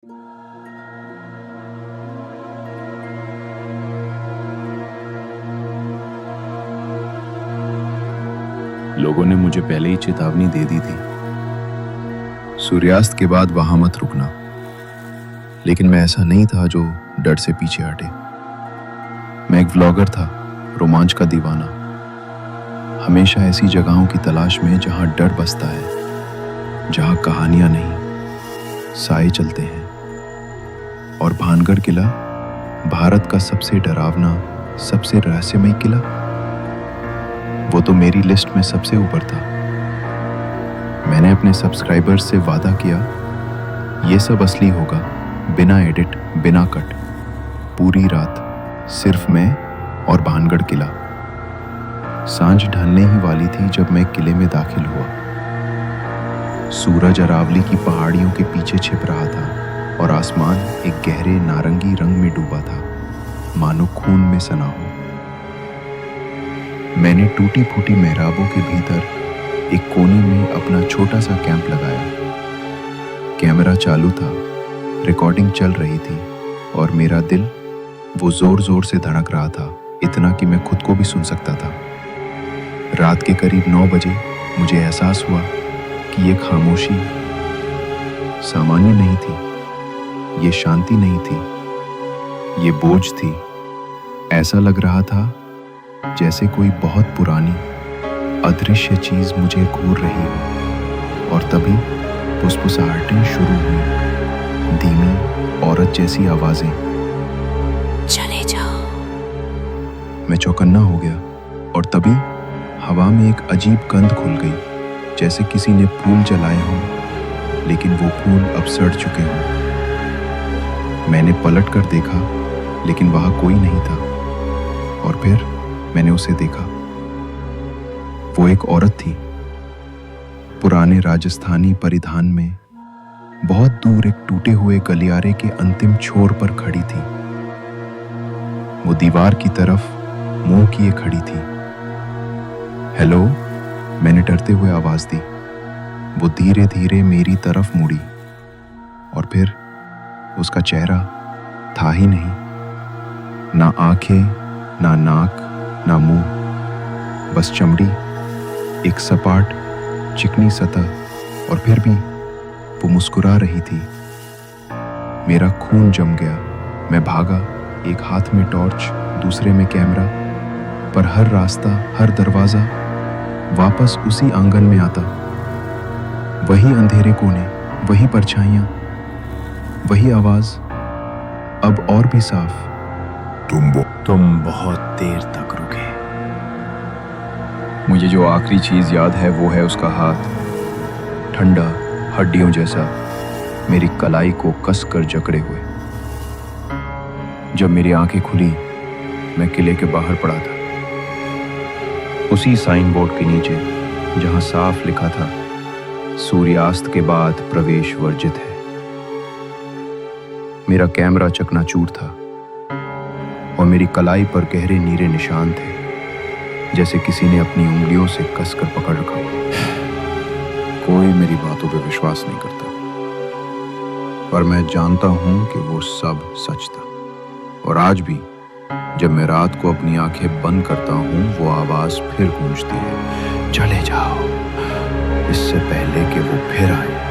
लोगों ने मुझे पहले ही चेतावनी दे दी थी, सूर्यास्त के बाद वहां मत रुकना। लेकिन मैं ऐसा नहीं था जो डर से पीछे हटे। मैं एक व्लॉगर था, रोमांच का दीवाना, हमेशा ऐसी जगहों की तलाश में जहां डर बसता है, जहां कहानियां नहीं, साए चलते हैं। और भानगढ़ किला, भारत का सबसे डरावना, सबसे रहस्यमय किला, वो तो मेरी लिस्ट में सबसे ऊपर था। मैंने अपने सब्सक्राइबर्स से वादा किया, ये सब असली होगा, बिना एडिट, बिना कट, पूरी रात सिर्फ मैं और भानगढ़ किला। सांझ ढलने ही वाली थी जब मैं किले में दाखिल हुआ। सूरज अरावली की पहाड़ियों के पीछे छिप रहा था और आसमान एक गहरे नारंगी रंग में डूबा था, मानो खून में सना हो। मैंने टूटी फूटी मेहराबों के भीतर एक कोने में अपना छोटा सा कैंप लगाया। कैमरा चालू था, रिकॉर्डिंग चल रही थी और मेरा दिल वो जोर जोर से धड़क रहा था, इतना कि मैं खुद को भी सुन सकता था। रात के करीब 9 बजे मुझे एहसास हुआ कि ये खामोशी सामान्य नहीं थी, ये शांति नहीं थी, ये बोझ थी। ऐसा लग रहा था जैसे कोई बहुत पुरानी अदृश्य चीज मुझे घूर रही हो। और तभी फुसफुसाहटें शुरू हुई, धीमी औरत जैसी आवाजें। चले जाओ। मैं चौकन्ना हो गया और तभी हवा में एक अजीब गंध खुल गई, जैसे किसी ने फूल जलाए हों, लेकिन वो फूल अब सड़ चुके हों। मैंने पलट कर देखा, लेकिन वहां कोई नहीं था। और फिर मैंने उसे देखा। वो एक औरत थी, पुराने राजस्थानी परिधान में, बहुत दूर एक टूटे हुए गलियारे के अंतिम छोर पर खड़ी थी। वो दीवार की तरफ मुंह किए खड़ी थी। हेलो, मैंने डरते हुए आवाज दी। वो धीरे धीरे मेरी तरफ मुड़ी और फिर उसका चेहरा था ही नहीं, ना आंखें, ना नाक, ना मुंह, बस चमड़ी, एक सपाट चिकनी सतह। और फिर भी वो मुस्कुरा रही थी। मेरा खून जम गया। मैं भागा, एक हाथ में टॉर्च, दूसरे में कैमरा, पर हर रास्ता, हर दरवाजा वापस उसी आंगन में आता। वही अंधेरे कोने, वही परछाइयां, वही आवाज, अब और भी साफ। तुम बहुत देर तक रुके। मुझे जो आखिरी चीज याद है वो है उसका हाथ, ठंडा, हड्डियों जैसा, मेरी कलाई को कसकर जकड़े हुए। जब मेरी आंखें खुली, मैं किले के बाहर पड़ा था, उसी साइन बोर्ड के नीचे जहां साफ लिखा था, सूर्यास्त के बाद प्रवेश वर्जित है। मेरा कैमरा चकनाचूर था और मेरी कलाई पर गहरे नीले निशान थे, जैसे किसी ने अपनी उंगलियों से कसकर पकड़ रखा। कोई मेरी बातों पे विश्वास नहीं करता, पर मैं जानता हूं कि वो सब सच था। और आज भी जब मैं रात को अपनी आंखें बंद करता हूं, वो आवाज फिर गूंजती है, चले जाओ, इससे पहले कि वो फिर आए।